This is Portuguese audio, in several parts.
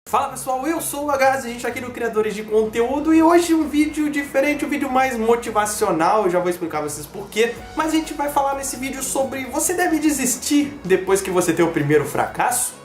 Fala pessoal, eu sou o Agaz, a gente aqui no Criadores de Conteúdo e hoje um vídeo diferente, um vídeo mais motivacional, eu já vou explicar pra vocês porquê, mas a gente vai falar nesse vídeo sobre você deve desistir depois que você ter o primeiro fracasso?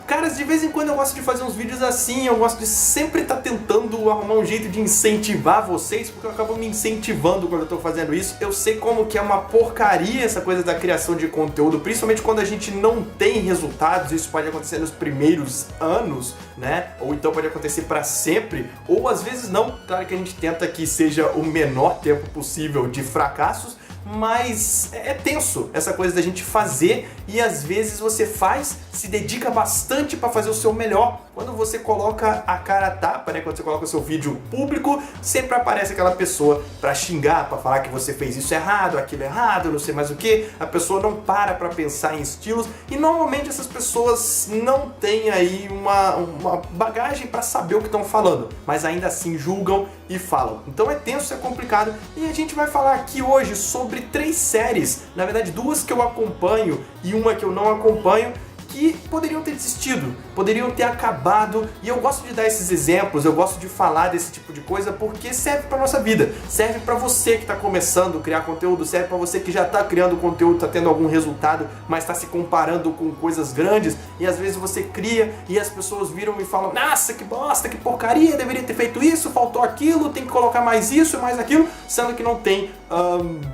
Caras, de vez em quando eu gosto de fazer uns vídeos assim, eu gosto de sempre estar tentando arrumar um jeito de incentivar vocês, porque eu acabo me incentivando quando eu tô fazendo isso. Eu sei como que é uma porcaria essa coisa da criação de conteúdo, principalmente quando a gente não tem resultados, isso pode acontecer nos primeiros anos, né? Ou então pode acontecer pra sempre, ou às vezes não. Claro que a gente tenta que seja o menor tempo possível de fracassos, mas é tenso essa coisa da gente fazer e às vezes você faz, se dedica bastante para fazer o seu melhor. Quando você coloca a cara a tapa, né, quando você coloca o seu vídeo público, sempre aparece aquela pessoa para xingar, para falar que você fez isso errado, aquilo errado, não sei mais o que. A pessoa não para pensar em estilos e normalmente essas pessoas não têm aí uma bagagem para saber o que estão falando, mas ainda assim julgam e falam. Então é tenso, é complicado e a gente vai falar aqui hoje sobre 3 séries, na verdade 2 que eu acompanho e uma que eu não acompanho, que poderiam ter desistido, poderiam ter acabado, e eu gosto de dar esses exemplos, eu gosto de falar desse tipo de coisa porque serve pra nossa vida, serve pra você que tá começando a criar conteúdo, serve pra você que já tá criando conteúdo, tá tendo algum resultado, mas tá se comparando com coisas grandes, e às vezes você cria e as pessoas viram e falam, nossa, que bosta, que porcaria, deveria ter feito isso, faltou aquilo, tem que colocar mais isso e mais aquilo, sendo que não tem,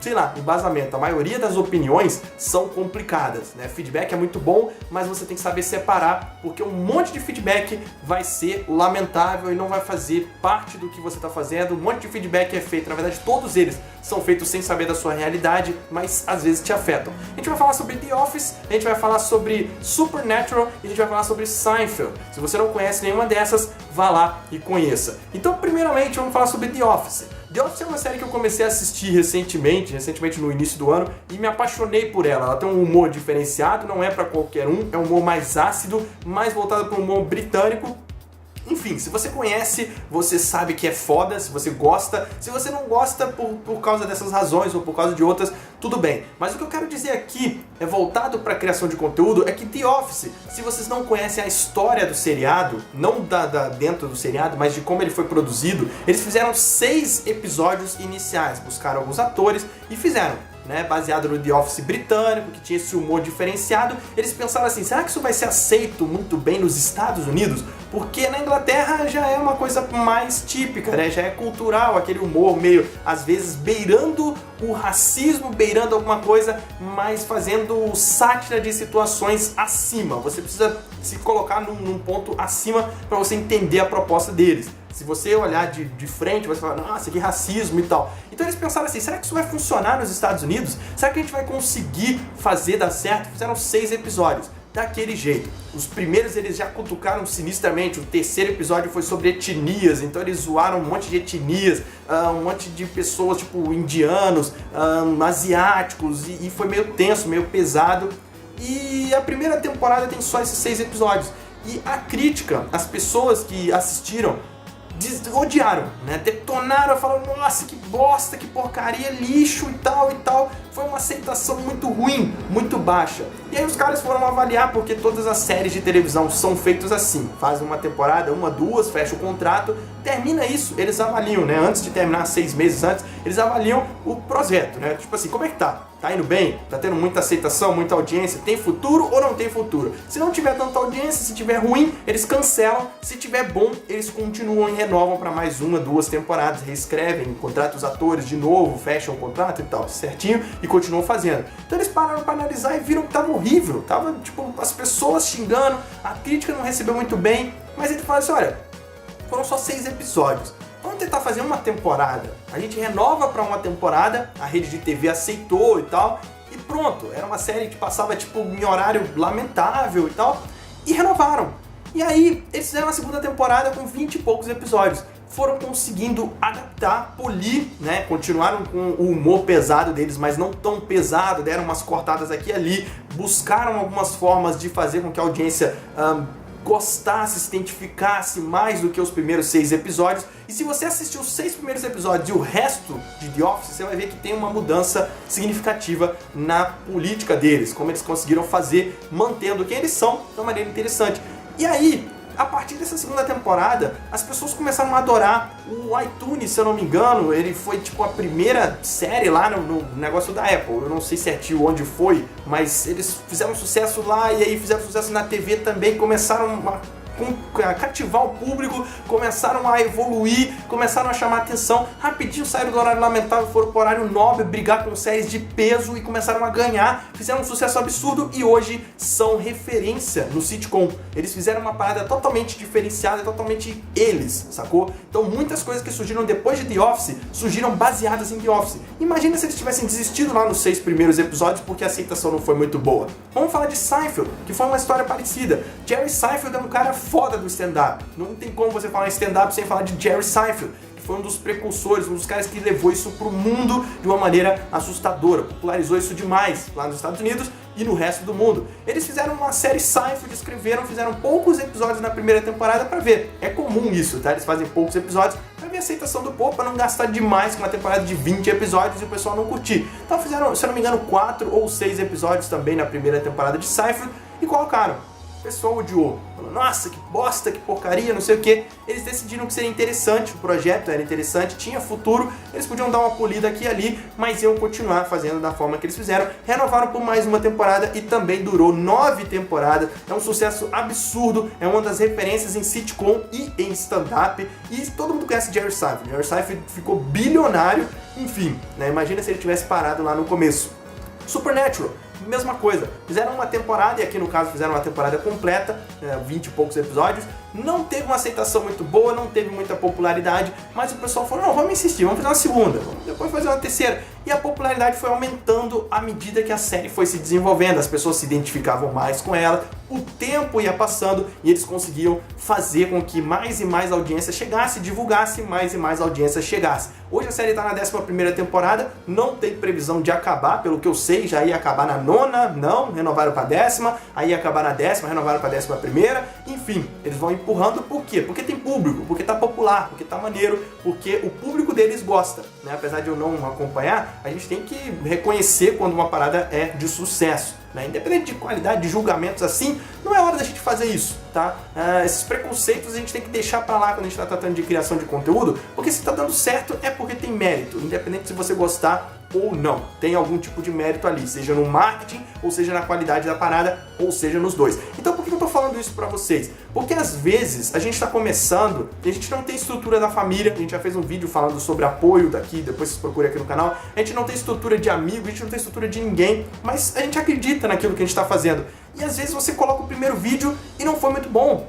sei lá, embasamento. A maioria das opiniões são complicadas, né? Feedback é muito bom, mas você tem que saber separar, porque um monte de feedback vai ser lamentável e não vai fazer parte do que você está fazendo. Um monte de feedback é feito, na verdade todos eles são feitos sem saber da sua realidade, mas às vezes te afetam. A gente vai falar sobre The Office, a gente vai falar sobre Supernatural e a gente vai falar sobre Seinfeld. Se você não conhece nenhuma dessas, vá lá e conheça. Então, primeiramente, vamos falar sobre The Office. The Office é uma série que eu comecei a assistir recentemente no início do ano, e me apaixonei por ela. Ela tem um humor diferenciado, não é pra qualquer um, é um humor mais ácido, mais voltado para o humor britânico. Enfim, se você conhece, você sabe que é foda, se você gosta. Se você não gosta por causa dessas razões ou por causa de outras, tudo bem. Mas o que eu quero dizer aqui, é voltado para a criação de conteúdo, é que The Office, se vocês não conhecem a história do seriado, não dentro do seriado, mas de como ele foi produzido, eles fizeram 6 episódios iniciais, buscaram alguns atores e fizeram, né, baseado no The Office britânico, que tinha esse humor diferenciado. Eles pensaram assim, será que isso vai ser aceito muito bem nos Estados Unidos? Porque na Inglaterra já é uma coisa mais típica, né? Já é cultural, aquele humor meio, às vezes, beirando o racismo, beirando alguma coisa, mas fazendo sátira de situações acima. Você precisa se colocar num ponto acima para você entender a proposta deles. Se você olhar de frente, você fala, nossa, que racismo e tal. Então eles pensaram assim, será que isso vai funcionar nos Estados Unidos? Será que a gente vai conseguir fazer dar certo? Fizeram 6 episódios, daquele jeito. Os primeiros eles já cutucaram sinistramente, o terceiro episódio foi sobre etnias, então eles zoaram um monte de etnias, um monte de pessoas tipo indianos, asiáticos, e foi meio tenso, meio pesado. E a primeira temporada tem só esses 6 episódios. E a crítica, as pessoas que assistiram, odiaram, né? Detonaram, falaram, nossa, que bosta, que porcaria, lixo e tal e tal. Foi uma aceitação muito ruim, muito baixa. E aí os caras foram avaliar, porque todas as séries de televisão são feitas assim. Fazem uma temporada, 1, 2, fecha o contrato, termina isso, eles avaliam, né? Antes de terminar, 6 meses antes, eles avaliam o projeto, né? Tipo assim, como é que tá? Tá indo bem? Tá tendo muita aceitação, muita audiência? Tem futuro ou não tem futuro? Se não tiver tanta audiência, se tiver ruim, eles cancelam. Se tiver bom, eles continuam e renovam para mais 1, 2 temporadas, reescrevem, contratam os atores de novo, fecham o contrato e tal, certinho, e continuam fazendo. Então eles pararam para analisar e viram que tava horrível, tava tipo as pessoas xingando, a crítica não recebeu muito bem, mas ele falou assim, olha, foram só 6 episódios. Vamos tentar fazer uma temporada. A gente renova para uma temporada, a rede de TV aceitou e tal, e pronto. Era uma série que passava tipo em horário lamentável e tal, e renovaram. E aí eles fizeram a segunda temporada com 20 e poucos episódios. Foram conseguindo adaptar, polir, né? Continuaram com o humor pesado deles, mas não tão pesado, deram umas cortadas aqui e ali, buscaram algumas formas de fazer com que a audiência gostasse, se identificasse mais do que os primeiros 6 episódios. E se você assistiu os 6 primeiros episódios e o resto de The Office, você vai ver que tem uma mudança significativa na política deles, como eles conseguiram fazer, mantendo quem eles são de uma maneira interessante. E aí, a partir dessa segunda temporada, as pessoas começaram a adorar o iTunes, se eu não me engano. Ele foi tipo a primeira série lá no negócio da Apple. Eu não sei certinho onde foi, mas eles fizeram sucesso lá e aí fizeram sucesso na TV também. Começaram a cativar o público, começaram a evoluir, começaram a chamar atenção. Rapidinho saíram do horário lamentável, foram pro horário nobre, brigar com séries de peso e começaram a ganhar, fizeram um sucesso absurdo e hoje são referência no sitcom. Eles fizeram uma parada totalmente diferenciada, totalmente eles, sacou? Então muitas coisas que surgiram depois de The Office surgiram baseadas em The Office. Imagina se eles tivessem desistido lá nos 6 primeiros episódios porque a aceitação não foi muito boa. Vamos falar de Seinfeld, que foi uma história parecida. Jerry Seinfeld é um cara foda do stand-up. Não tem como você falar em stand-up sem falar de Jerry Seinfeld, que foi um dos precursores, um dos caras que levou isso pro mundo de uma maneira assustadora, popularizou isso demais lá nos Estados Unidos e no resto do mundo. Eles fizeram uma série Seinfeld, fizeram poucos episódios na primeira temporada pra ver. É comum isso, tá? Eles fazem poucos episódios pra ver a aceitação do povo, pra não gastar demais com uma temporada de 20 episódios e o pessoal não curtir. Então fizeram, se eu não me engano, 4 ou 6 episódios também na primeira temporada de Seinfeld e colocaram. O pessoal odiou, falou, nossa, que bosta, que porcaria, não sei o que. Eles decidiram que seria interessante, o projeto era interessante, tinha futuro, eles podiam dar uma polida aqui e ali, mas iam continuar fazendo da forma que eles fizeram. Renovaram por mais uma temporada e também durou 9 temporadas. É um sucesso absurdo, é uma das referências em sitcom e em stand-up. E todo mundo conhece Jerry Seinfeld. Jerry Seinfeld ficou bilionário, enfim, né? Imagina se ele tivesse parado lá no começo. Supernatural. Mesma coisa, fizeram uma temporada, e aqui no caso fizeram uma temporada completa, 20 e poucos episódios, não teve uma aceitação muito boa, não teve muita popularidade, mas o pessoal falou, não, vamos insistir, vamos fazer uma segunda, vamos depois fazer uma terceira, e a popularidade foi aumentando à medida que a série foi se desenvolvendo, as pessoas se identificavam mais com ela, o tempo ia passando e eles conseguiam fazer com que mais e mais audiência chegasse, divulgasse, mais e mais audiência chegasse. Hoje a série está na 11ª temporada, não tem previsão de acabar, pelo que eu sei, já ia acabar na 9ª, não, renovaram para a 10ª, aí ia acabar na 10ª, renovaram para a 11ª, enfim, eles vão empurrando, por quê? Porque tem público, porque tá popular, porque tá maneiro, porque o público deles gosta, né? Apesar de eu não acompanhar, a gente tem que reconhecer quando uma parada é de sucesso, né? Independente de qualidade, de julgamentos assim, não é hora da gente fazer isso, tá? Esses preconceitos a gente tem que deixar pra lá quando a gente tá tratando de criação de conteúdo, porque se tá dando certo é porque tem mérito, independente se você gostar ou não, tem algum tipo de mérito ali, seja no marketing, ou seja na qualidade da parada, ou seja nos dois. Então por que eu tô falando isso pra vocês? Porque às vezes a gente tá começando e a gente não tem estrutura da família, a gente já fez um vídeo falando sobre apoio daqui, depois vocês procurem aqui no canal, a gente não tem estrutura de amigo, a gente não tem estrutura de ninguém, mas a gente acredita naquilo que a gente tá fazendo. E às vezes você coloca o primeiro vídeo e não foi muito bom,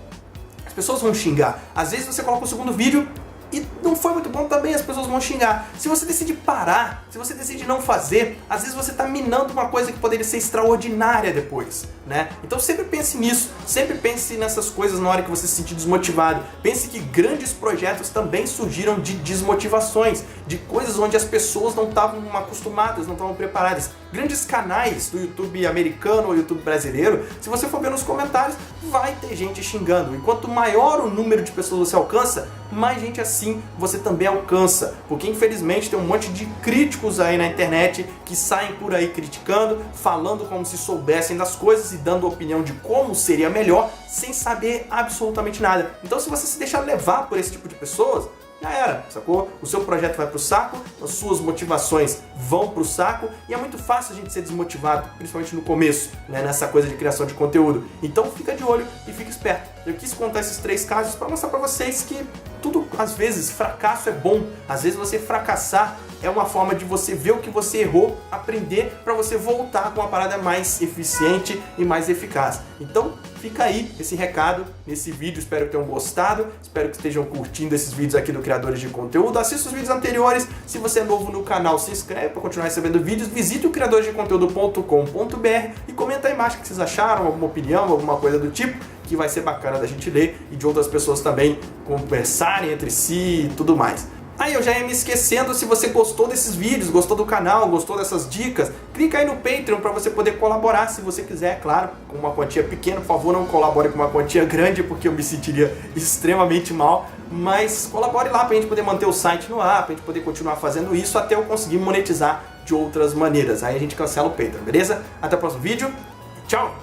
as pessoas vão xingar. Às vezes você coloca o segundo vídeo e não foi muito bom também, as pessoas vão xingar. Se você decide parar, se você decide não fazer, às vezes você está minando uma coisa que poderia ser extraordinária depois, né? Então sempre pense nisso, sempre pense nessas coisas na hora que você se sentir desmotivado. Pense que grandes projetos também surgiram de desmotivações, de coisas onde as pessoas não estavam acostumadas, não estavam preparadas. Grandes canais do YouTube americano ou YouTube brasileiro, se você for ver nos comentários, vai ter gente xingando. E quanto maior o número de pessoas você alcança, mais gente assim você também alcança. Porque infelizmente tem um monte de críticos aí na internet que saem por aí criticando, falando como se soubessem das coisas e dando opinião de como seria melhor, sem saber absolutamente nada. Então se você se deixar levar por esse tipo de pessoas, já era, sacou? O seu projeto vai pro saco, as suas motivações vão pro saco e é muito fácil a gente ser desmotivado, principalmente no começo, né, nessa coisa de criação de conteúdo. Então fica de olho e fica esperto. Eu quis contar esses 3 casos para mostrar para vocês que tudo, às vezes, fracasso é bom. Às vezes você fracassar é uma forma de você ver o que você errou, aprender para você voltar com uma parada mais eficiente e mais eficaz. Então fica aí esse recado nesse vídeo, espero que tenham gostado, espero que estejam curtindo esses vídeos aqui do Criadores de Conteúdo. Assista os vídeos anteriores, se você é novo no canal, se inscreve para continuar recebendo vídeos, visite o criadoresdeconteúdo.com.br e comenta aí embaixo o que vocês acharam, alguma opinião, alguma coisa do tipo, que vai ser bacana da gente ler e de outras pessoas também conversarem entre si e tudo mais. Aí eu já ia me esquecendo, se você gostou desses vídeos, gostou do canal, gostou dessas dicas, clica aí no Patreon para você poder colaborar, se você quiser, claro, com uma quantia pequena. Por favor, não colabore com uma quantia grande, porque eu me sentiria extremamente mal, mas colabore lá pra gente poder manter o site no ar, pra gente poder continuar fazendo isso até eu conseguir monetizar de outras maneiras. Aí a gente cancela o Patreon, beleza? Até o próximo vídeo, tchau!